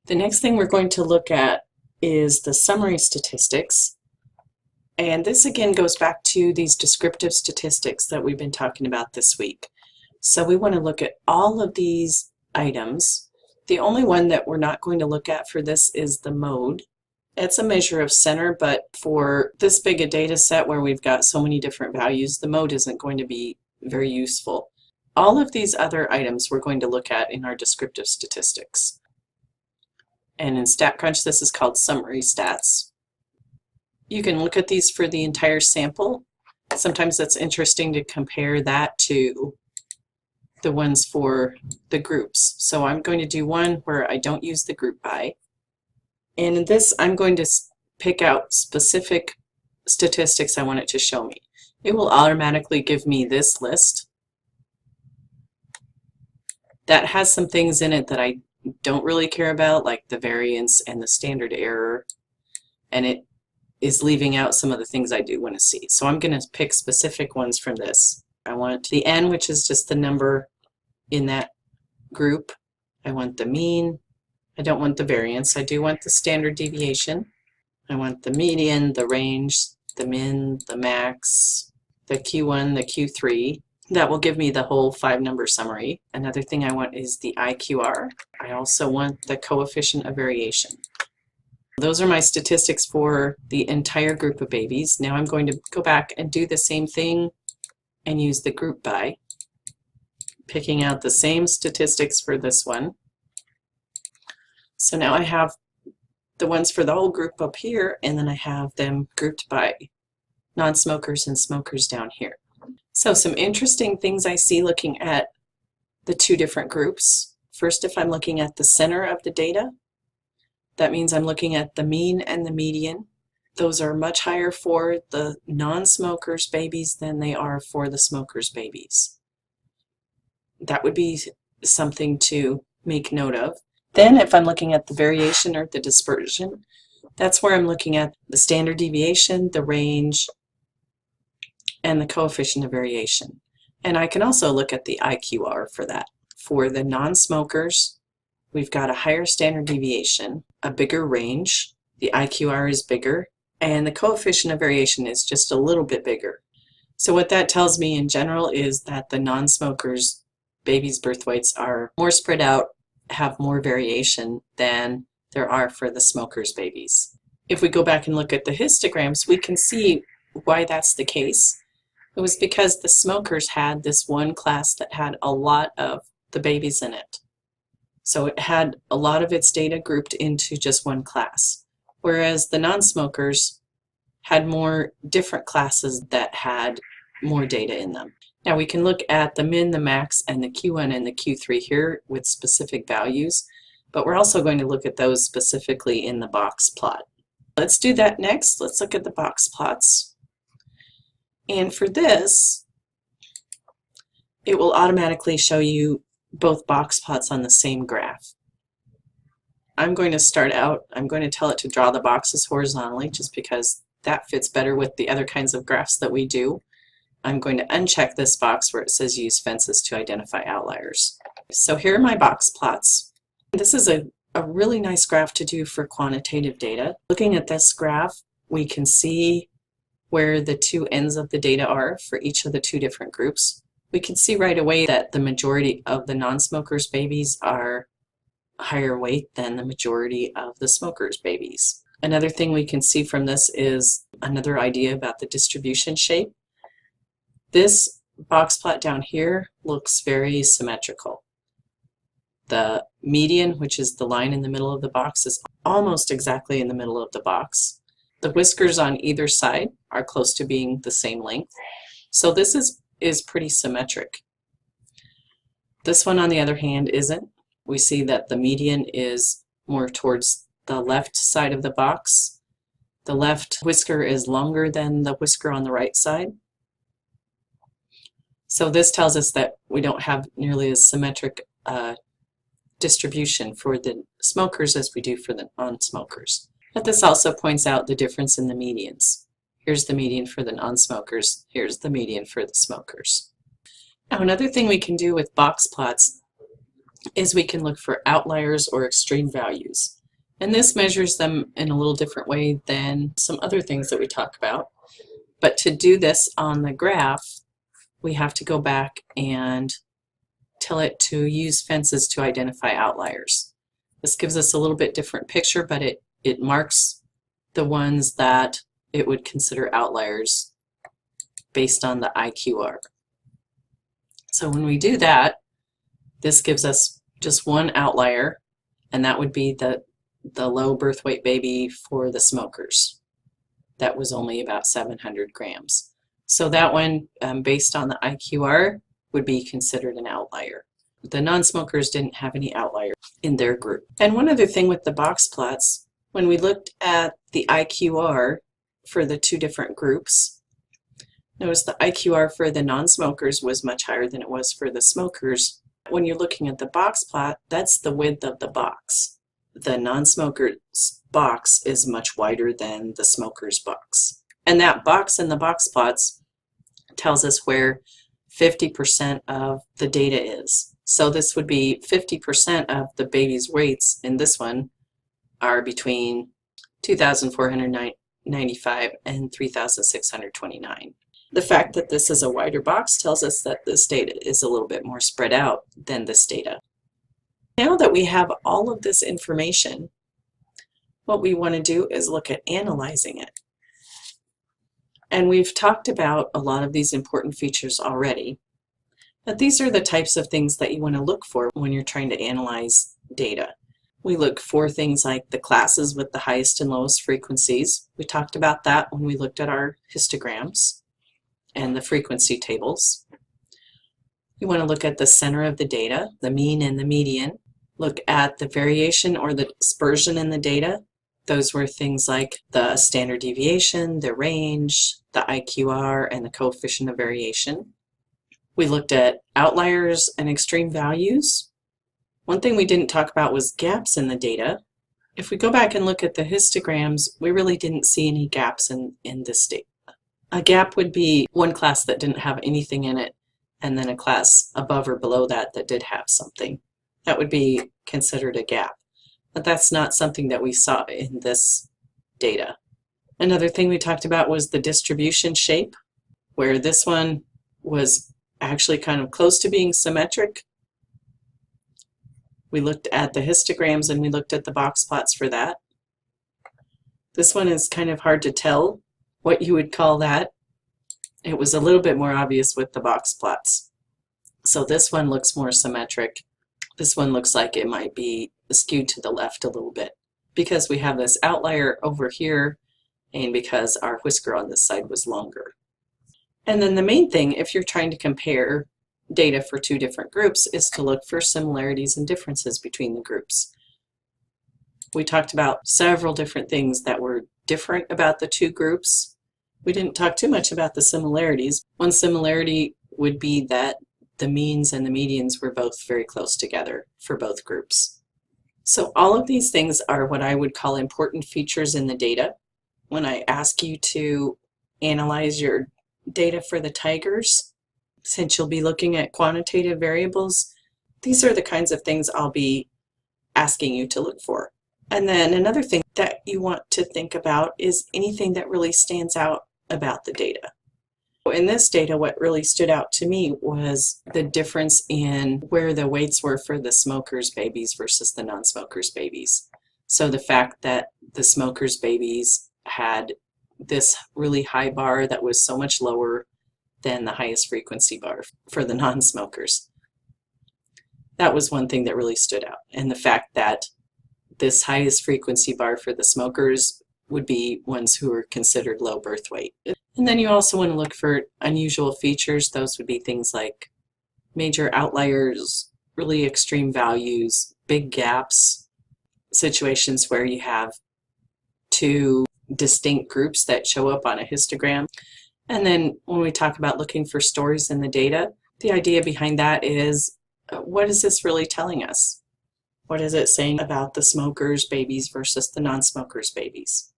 The next thing we're going to look at is the summary statistics. And this again goes back to these descriptive statistics that we've been talking about this week. So we want to look at all of these items. The only one that we're not going to look at for this is the mode. It's a measure of center, but for this big a data set where we've got so many different values, the mode isn't going to be very useful. All of these other items we're going to look at in our descriptive statistics. And in StatCrunch, this is called summary stats. You can look at these for the entire sample. Sometimes it's interesting to compare that to the ones for the groups. So I'm going to do one where I don't use the group by. And in this, I'm going to pick out specific statistics I want it to show me. It will automatically give me this list that has some things in it that I don't really care about, like the variance and the standard error, and it is leaving out some of the things I do want to see. So I'm going to pick specific ones from this. I want the n, which is just the number in that group. I want the mean. I don't want the variance. I do want the standard deviation. I want the median, the range, the min, the max, the Q1, the Q3. That will give me the whole 5-number summary. Another thing I want is the IQR. I also want the coefficient of variation. Those are my statistics for the entire group of babies. Now I'm going to go back and do the same thing and use the group by, picking out the same statistics for this one. So now I have the ones for the whole group up here, and then I have them grouped by non-smokers and smokers down here. So some interesting things I see looking at the two different groups. First, if I'm looking at the center of the data, that means I'm looking at the mean and the median. Those are much higher for the non-smokers babies than they are for the smokers babies. That would be something to make note of. Then if I'm looking at the variation or the dispersion, that's where I'm looking at the standard deviation, the range, and the coefficient of variation. And I can also look at the IQR for that. For the non-smokers, we've got a higher standard deviation, a bigger range, the IQR is bigger, and the coefficient of variation is just a little bit bigger. So what that tells me in general is that the non-smokers' babies' birth weights are more spread out, have more variation than there are for the smokers' babies. If we go back and look at the histograms, we can see why that's the case. It was because the smokers had this one class that had a lot of the babies in it. So it had a lot of its data grouped into just one class, whereas the non-smokers had more different classes that had more data in them. Now we can look at the min, the max, and the Q1 and the Q3 here with specific values, but we're also going to look at those specifically in the box plot. Let's do that next. Let's look at the box plots. And for this, it will automatically show you both box plots on the same graph. I'm going to start out, I'm going to tell it to draw the boxes horizontally just because that fits better with the other kinds of graphs that we do. I'm going to uncheck this box where it says use fences to identify outliers. So here are my box plots. This is a really nice graph to do for quantitative data. Looking at this graph, we can see where the two ends of the data are for each of the two different groups. We can see right away that the majority of the non-smokers' babies are higher weight than the majority of the smokers' babies. Another thing we can see from this is another idea about the distribution shape. This box plot down here looks very symmetrical. The median, which is the line in the middle of the box, is almost exactly in the middle of the box. The whiskers on either side are close to being the same length. So this is pretty symmetric. This one, on the other hand, isn't. We see that the median is more towards the left side of the box. The left whisker is longer than the whisker on the right side. So this tells us that we don't have nearly as symmetric distribution for the smokers as we do for the non-smokers. But this also points out the difference in the medians. Here's the median for the non-smokers. Here's the median for the smokers. Now another thing we can do with box plots is we can look for outliers or extreme values. And this measures them in a little different way than some other things that we talk about. But to do this on the graph, we have to go back and tell it to use fences to identify outliers. This gives us a little bit different picture, but it marks the ones that it would consider outliers based on the IQR. So when we do that, this gives us just one outlier, and that would be the low birth weight baby for the smokers. That was only about 700 grams. So that one, based on the IQR, would be considered an outlier. The non-smokers didn't have any outlier in their group. And one other thing with the box plots, when we looked at the IQR for the two different groups, notice the IQR for the non-smokers was much higher than it was for the smokers. When you're looking at the box plot, that's the width of the box. The non-smoker's box is much wider than the smoker's box. And that box in the box plots tells us where 50% of the data is. So this would be 50% of the baby's weights in this one are between 2,495 and 3,629. The fact that this is a wider box tells us that this data is a little bit more spread out than this data. Now that we have all of this information, what we want to do is look at analyzing it. And we've talked about a lot of these important features already, but these are the types of things that you want to look for when you're trying to analyze data. We look for things like the classes with the highest and lowest frequencies. We talked about that when we looked at our histograms and the frequency tables. You want to look at the center of the data, the mean and the median. Look at the variation or the dispersion in the data. Those were things like the standard deviation, the range, the IQR, and the coefficient of variation. We looked at outliers and extreme values. One thing we didn't talk about was gaps in the data. If we go back and look at the histograms, we really didn't see any gaps in this data. A gap would be one class that didn't have anything in it, and then a class above or below that that did have something. That would be considered a gap. But that's not something that we saw in this data. Another thing we talked about was the distribution shape, where this one was actually kind of close to being symmetric. We looked at the histograms and we looked at the box plots for that. This one is kind of hard to tell what you would call that. It was a little bit more obvious with the box plots. So this one looks more symmetric. This one looks like it might be skewed to the left a little bit because we have this outlier over here and because our whisker on this side was longer. And then the main thing, if you're trying to compare data for two different groups, is to look for similarities and differences between the groups. We talked about several different things that were different about the two groups. We didn't talk too much about the similarities. One similarity would be that the means and the medians were both very close together for both groups. So all of these things are what I would call important features in the data. When I ask you to analyze your data for the tigers, since you'll be looking at quantitative variables, these are the kinds of things I'll be asking you to look for. And then another thing that you want to think about is anything that really stands out about the data. In this data, what really stood out to me was the difference in where the weights were for the smokers' babies versus the non-smokers' babies. So the fact that the smokers' babies had this really high bar that was so much lower than the highest frequency bar for the non-smokers. That was one thing that really stood out. And the fact that this highest frequency bar for the smokers would be ones who are considered low birth weight. And then you also want to look for unusual features. Those would be things like major outliers, really extreme values, big gaps, situations where you have two distinct groups that show up on a histogram. And then when we talk about looking for stories in the data, the idea behind that is, what is this really telling us? What is it saying about the smokers' babies versus the non-smokers' babies?